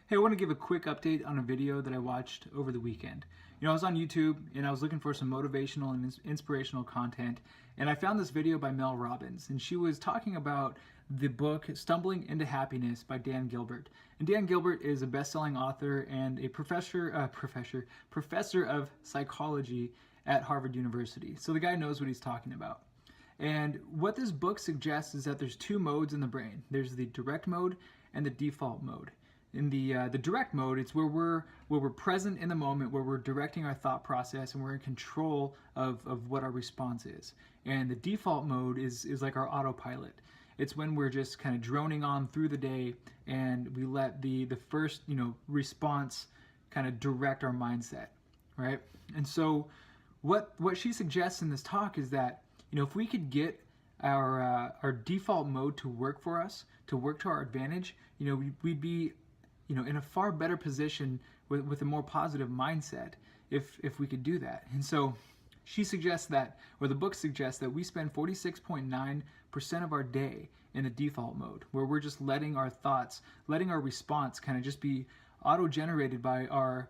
Hey, I want to give a quick update on a video that I watched over the weekend. I was on YouTube and I was looking for some motivational and inspirational content, and I found this video by Mel Robbins, and she was talking about the book Stumbling into Happiness by Dan Gilbert. And Dan Gilbert is a best-selling author and a professor of psychology at Harvard University. So the guy knows what he's talking about. And what this book suggests is that there's two modes in the brain. There's the direct mode and the default mode. In the direct mode, it's where we're present in the moment, where we're directing our thought process and we're in control of what our response is. And the default mode is like our autopilot. It's when we're just kind of droning on through the day and we let the first response kind of direct our mindset, right? And so what she suggests in this talk is that if we could get our default mode to work for us, to work to our advantage, we'd be in a far better position with a more positive mindset if we could do that. And so she suggests that, or the book suggests that we spend 46.9% of our day in the default mode, where we're just letting our thoughts, letting our response kind of just be auto-generated by our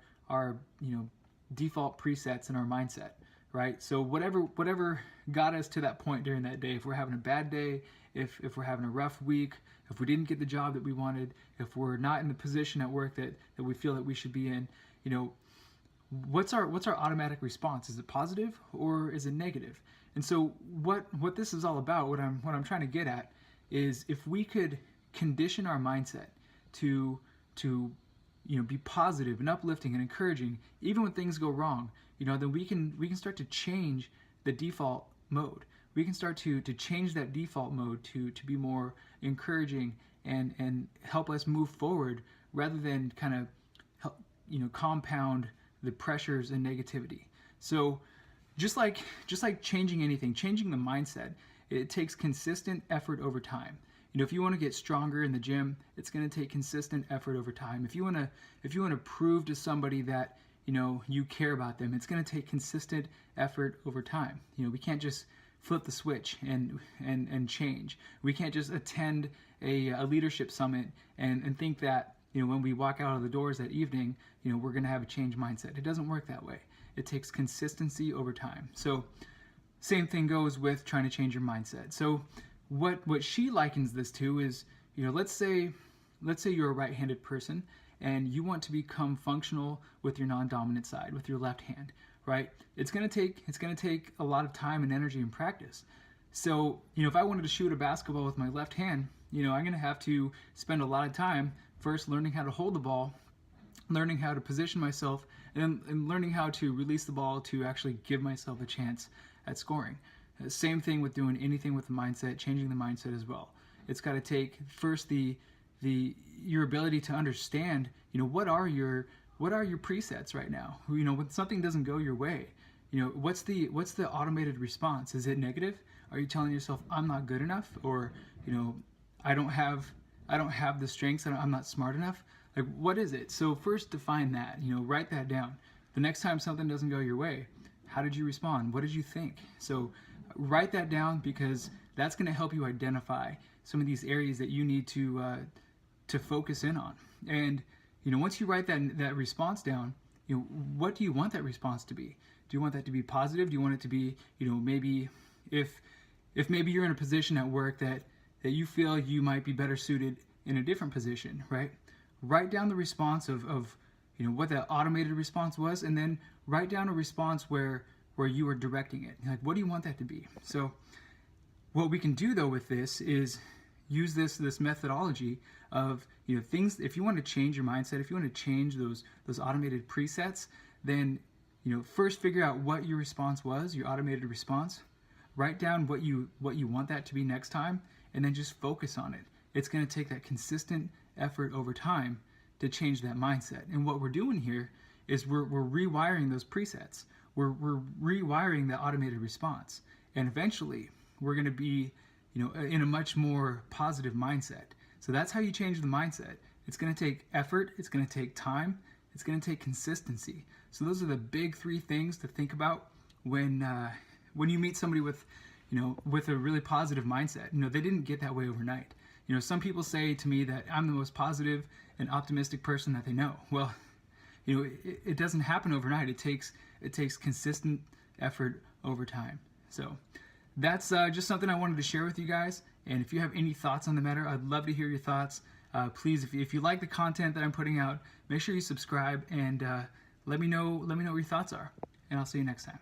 default presets in our mindset, right? So whatever got us to that point during that day, if we're having a bad day, if we're having a rough week, if we didn't get the job that we wanted, if we're not in the position at work that we feel that we should be in, what's our automatic response? Is it positive or is it negative? And so what this is all about, what I'm trying to get at, is if we could condition our mindset to be positive and uplifting and encouraging, even when things go wrong, then we can start to change the default mode. We can start to change that default mode to be more encouraging and help us move forward, rather than kind of help, compound the pressures and negativity. So just like changing anything, changing the mindset, it takes consistent effort over time. If you want to get stronger in the gym, it's going to take consistent effort over time. If you want to prove to somebody that you care about them, it's going to take consistent effort over time. We can't just flip the switch and change. We can't just attend a leadership summit and think that when we walk out of the doors that evening, we're going to have a changed mindset. It doesn't work that way. It takes consistency over time. So same thing goes with trying to change your mindset. So what she likens this to is, let's say you're a right-handed person and you want to become functional with your non-dominant side, with your left hand, right? It's going to take a lot of time and energy and practice. So, if I wanted to shoot a basketball with my left hand, I'm going to have to spend a lot of time first learning how to hold the ball, learning how to position myself, and learning how to release the ball to actually give myself a chance at scoring. Same thing with doing anything with the mindset, changing the mindset as well. It's got to take first your ability to understand, what are your presets right now? When something doesn't go your way, what's the automated response? Is it negative? Are you telling yourself I'm not good enough, or I don't have the strengths, I'm not smart enough? Like, what is it? So first define that, write that down. The next time something doesn't go your way, how did you respond? What did you think? So write that down, because that's going to help you identify some of these areas that you need to focus in on. And once you write that response down, what do you want that response to be? Do you want that to be positive? Do you want it to be, maybe if maybe you're in a position at work that you feel you might be better suited in a different position, right? Write down the response of what that automated response was, and then write down a response where you are directing it. Like, what do you want that to be? So what we can do though with this is use this methodology of things. If you want to change your mindset, if you want to change those automated presets, then first figure out what your response was, your automated response. Write down what you want that to be next time, and then just focus on it. It's going to take that consistent effort over time to change that mindset. And what we're doing here is we're rewiring those presets. We're rewiring the automated response, and eventually we're going to be in a much more positive mindset. So that's how you change the mindset. It's going to take effort, it's going to take time, it's going to take consistency. So those are the big three things to think about when you meet somebody with a really positive mindset. They didn't get that way overnight. You know, some people say to me that I'm the most positive and optimistic person that they know. Well, you know, it doesn't happen overnight. It takes consistent effort over time. So that's just something I wanted to share with you guys. And if you have any thoughts on the matter, I'd love to hear your thoughts. Please, if you like the content that I'm putting out, make sure you subscribe and let me know what your thoughts are. And I'll see you next time.